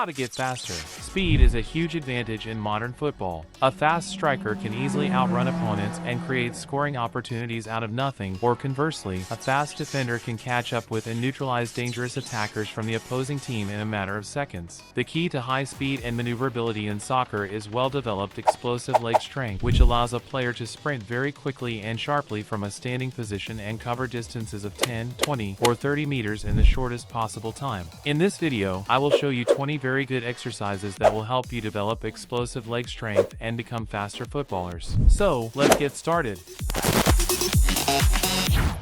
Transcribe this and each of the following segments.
How to get faster. Speed is a huge advantage in modern football. A fast striker can easily outrun opponents and create scoring opportunities out of nothing, or conversely, a fast defender can catch up with and neutralize dangerous attackers from the opposing team in a matter of seconds. The key to high speed and maneuverability in soccer is well-developed explosive leg strength, which allows a player to sprint very quickly and sharply from a standing position and cover distances of 10, 20, or 30 meters in the shortest possible time. In this video, I will show you 20 very good exercises that will help you develop explosive leg strength and become faster footballers. So, let's get started.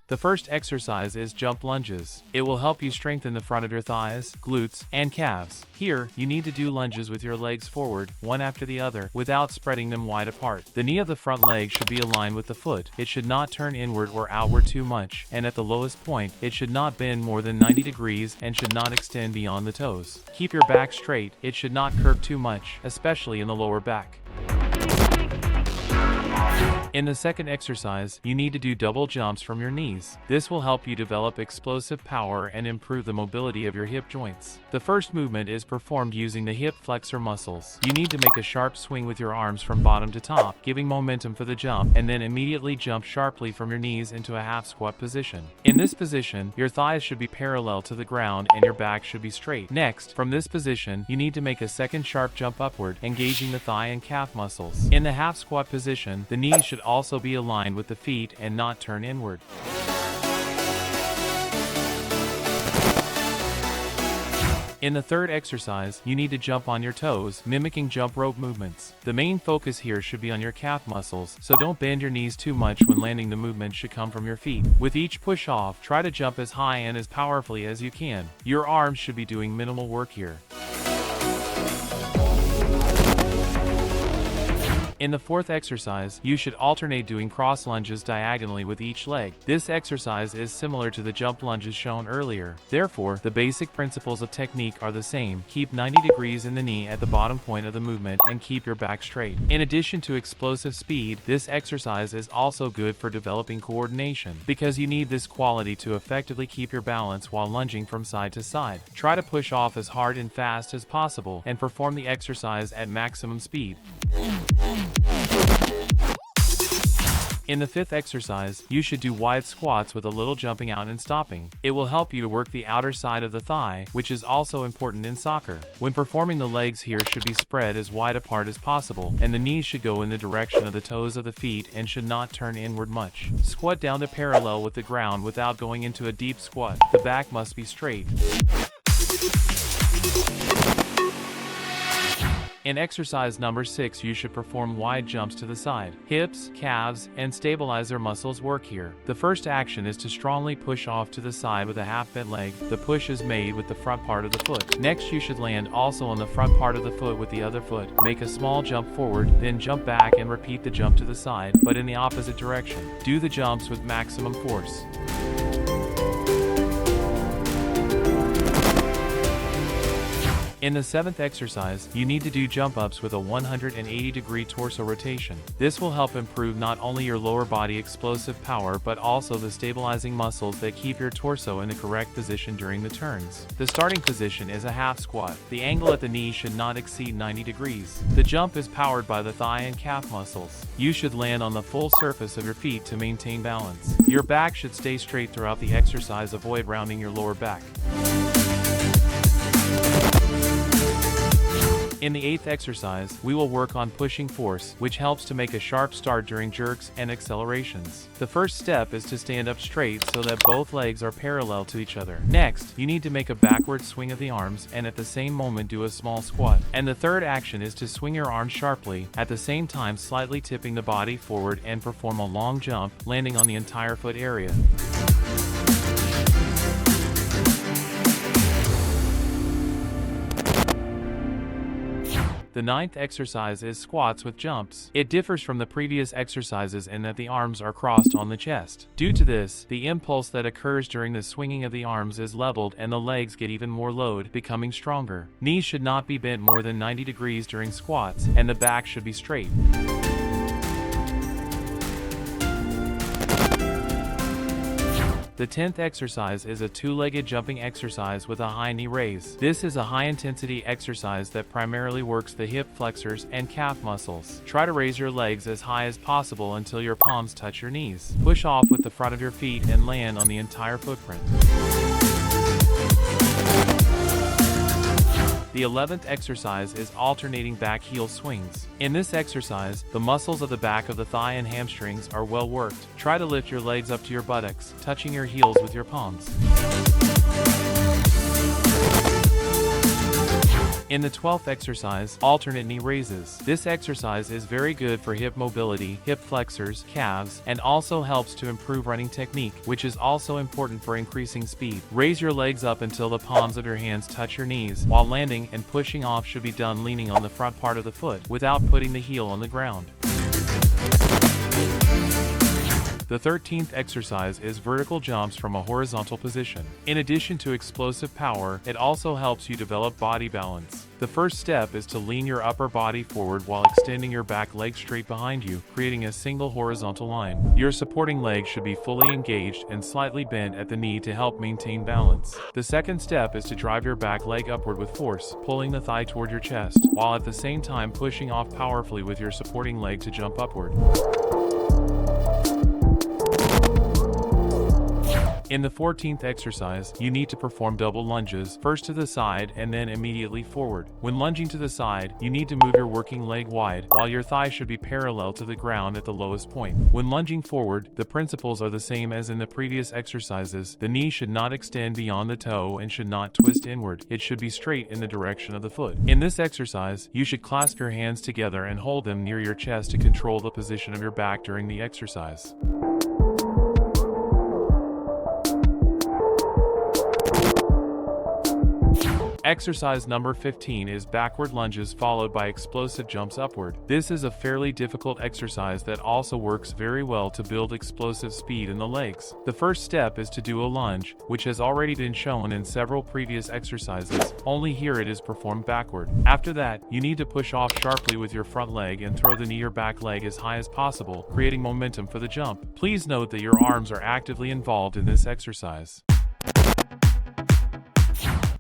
The first exercise is jump lunges. It will help you strengthen the front of your thighs, glutes, and calves. Here, you need to do lunges with your legs forward, one after the other, without spreading them wide apart. The knee of the front leg should be aligned with the foot. It should not turn inward or outward too much, and at the lowest point, it should not bend more than 90 degrees and should not extend beyond the toes. Keep your back straight. It should not curve too much, especially in the lower back. In the second exercise, you need to do double jumps from your knees. This will help you develop explosive power and improve the mobility of your hip joints. The first movement is performed using the hip flexor muscles. You need to make a sharp swing with your arms from bottom to top, giving momentum for the jump, and then immediately jump sharply from your knees into a half squat position. In this position, your thighs should be parallel to the ground and your back should be straight. Next, from this position, you need to make a second sharp jump upward, engaging the thigh and calf muscles. In the half squat position, the knees should also be aligned with the feet and not turn inward. In the third exercise, you need to jump on your toes, mimicking jump rope movements. The main focus here should be on your calf muscles, so don't bend your knees too much when landing. The movement should come from your feet. With each push off, try to jump as high and as powerfully as you can. Your arms should be doing minimal work here. In the fourth exercise, you should alternate doing cross lunges diagonally with each leg. This exercise is similar to the jump lunges shown earlier. Therefore, the basic principles of technique are the same. Keep 90 degrees in the knee at the bottom point of the movement and keep your back straight. In addition to explosive speed, this exercise is also good for developing coordination, because you need this quality to effectively keep your balance while lunging from side to side. Try to push off as hard and fast as possible and perform the exercise at maximum speed. In the fifth exercise, you should do wide squats with a little jumping out and stopping. It will help you to work the outer side of the thigh, which is also important in soccer. When performing, the legs here should be spread as wide apart as possible, and the knees should go in the direction of the toes of the feet and should not turn inward much. Squat down to parallel with the ground without going into a deep squat. The back must be straight. In exercise number 6, you should perform wide jumps to the side. Hips, calves, and stabilizer muscles work here. The first action is to strongly push off to the side with a half bent leg. The push is made with the front part of the foot. Next, you should land also on the front part of the foot with the other foot. Make a small jump forward, then jump back and repeat the jump to the side, but in the opposite direction. Do the jumps with maximum force. In the seventh exercise, you need to do jump ups with a 180-degree torso rotation. This will help improve not only your lower body explosive power but also the stabilizing muscles that keep your torso in the correct position during the turns. The starting position is a half squat. The angle at the knee should not exceed 90 degrees. The jump is powered by the thigh and calf muscles. You should land on the full surface of your feet to maintain balance. Your back should stay straight throughout the exercise. Avoid rounding your lower back. In the eighth exercise, we will work on pushing force, which helps to make a sharp start during jerks and accelerations. The first step is to stand up straight so that both legs are parallel to each other. Next, you need to make a backward swing of the arms and at the same moment do a small squat. And the third action is to swing your arms sharply, at the same time slightly tipping the body forward and perform a long jump, landing on the entire foot area. The ninth exercise is squats with jumps. It differs from the previous exercises in that the arms are crossed on the chest. Due to this, the impulse that occurs during the swinging of the arms is leveled and the legs get even more load, becoming stronger. Knees should not be bent more than 90 degrees during squats, and the back should be straight. The 10th exercise is a two-legged jumping exercise with a high knee raise. This is a high-intensity exercise that primarily works the hip flexors and calf muscles. Try to raise your legs as high as possible until your palms touch your knees. Push off with the front of your feet and land on the entire footprint. The 11th exercise is alternating back heel swings. In this exercise, the muscles of the back of the thigh and hamstrings are well worked. Try to lift your legs up to your buttocks, touching your heels with your palms. In the 12th exercise, alternate knee raises. This exercise is very good for hip mobility, hip flexors, calves, and also helps to improve running technique, which is also important for increasing speed. Raise your legs up until the palms of your hands touch your knees, while landing and pushing off should be done leaning on the front part of the foot, without putting the heel on the ground. The 13th exercise is vertical jumps from a horizontal position. In addition to explosive power, it also helps you develop body balance. The first step is to lean your upper body forward while extending your back leg straight behind you, creating a single horizontal line. Your supporting leg should be fully engaged and slightly bent at the knee to help maintain balance. The second step is to drive your back leg upward with force, pulling the thigh toward your chest, while at the same time pushing off powerfully with your supporting leg to jump upward. In the 14th exercise, you need to perform double lunges, first to the side and then immediately forward. When lunging to the side, you need to move your working leg wide, while your thigh should be parallel to the ground at the lowest point. When lunging forward, the principles are the same as in the previous exercises. The knee should not extend beyond the toe and should not twist inward. It should be straight in the direction of the foot. In this exercise, you should clasp your hands together and hold them near your chest to control the position of your back during the exercise. Exercise number 15 is backward lunges followed by explosive jumps upward. This is a fairly difficult exercise that also works very well to build explosive speed in the legs. The first step is to do a lunge, which has already been shown in several previous exercises, only here it is performed backward. After that, you need to push off sharply with your front leg and throw the knee or back leg as high as possible, creating momentum for the jump. Please note that your arms are actively involved in this exercise.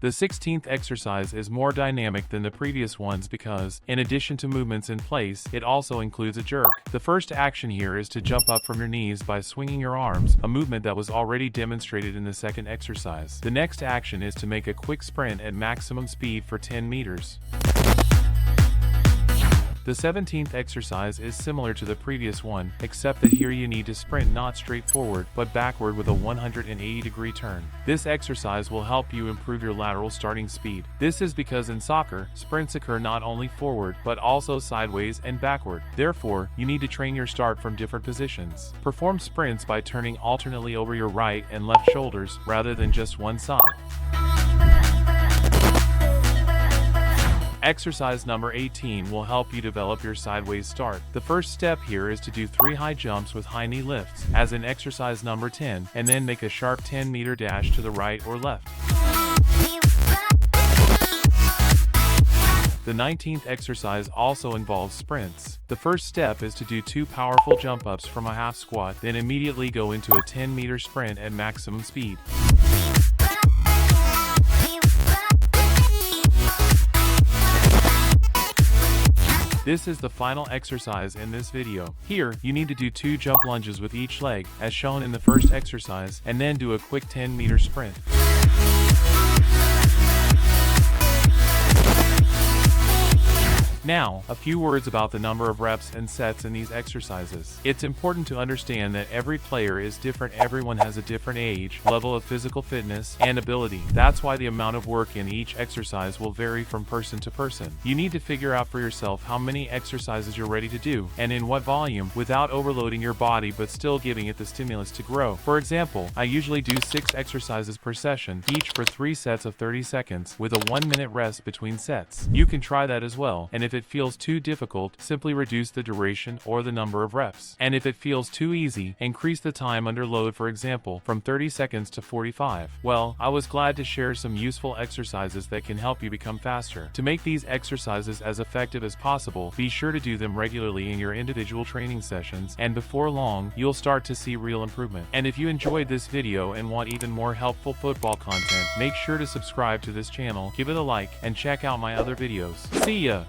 The 16th exercise is more dynamic than the previous ones because, in addition to movements in place, it also includes a jerk. The first action here is to jump up from your knees by swinging your arms, a movement that was already demonstrated in the second exercise. The next action is to make a quick sprint at maximum speed for 10 meters. The 17th exercise is similar to the previous one, except that here you need to sprint not straight forward, but backward with a 180-degree turn. This exercise will help you improve your lateral starting speed. This is because in soccer, sprints occur not only forward, but also sideways and backward. Therefore, you need to train your start from different positions. Perform sprints by turning alternately over your right and left shoulders, rather than just one side. Exercise number 18 will help you develop your sideways start. The first step here is to do 3 high jumps with high knee lifts, as in exercise number 10, and then make a sharp 10-meter dash to the right or left. The 19th exercise also involves sprints. The first step is to do 2 powerful jump ups from a half squat, then immediately go into a 10-meter sprint at maximum speed. This is the final exercise in this video. Here, you need to do 2 jump lunges with each leg, as shown in the first exercise, and then do a quick 10-meter sprint. Now, a few words about the number of reps and sets in these exercises. It's important to understand that every player is different. Everyone has a different age, level of physical fitness, and ability. That's why the amount of work in each exercise will vary from person to person. You need to figure out for yourself how many exercises you're ready to do, and in what volume, without overloading your body but still giving it the stimulus to grow. For example, I usually do 6 exercises per session, each for 3 sets of 30 seconds, with a 1-minute rest between sets. You can try that as well, and if it it feels too difficult, simply reduce the duration or the number of reps. And if it feels too easy, increase the time under load, for example, from 30 seconds to 45. Well, I was glad to share some useful exercises that can help you become faster. To make these exercises as effective as possible, be sure to do them regularly in your individual training sessions, and before long, you'll start to see real improvement. And if you enjoyed this video and want even more helpful football content, make sure to subscribe to this channel, give it a like, and check out my other videos. See ya!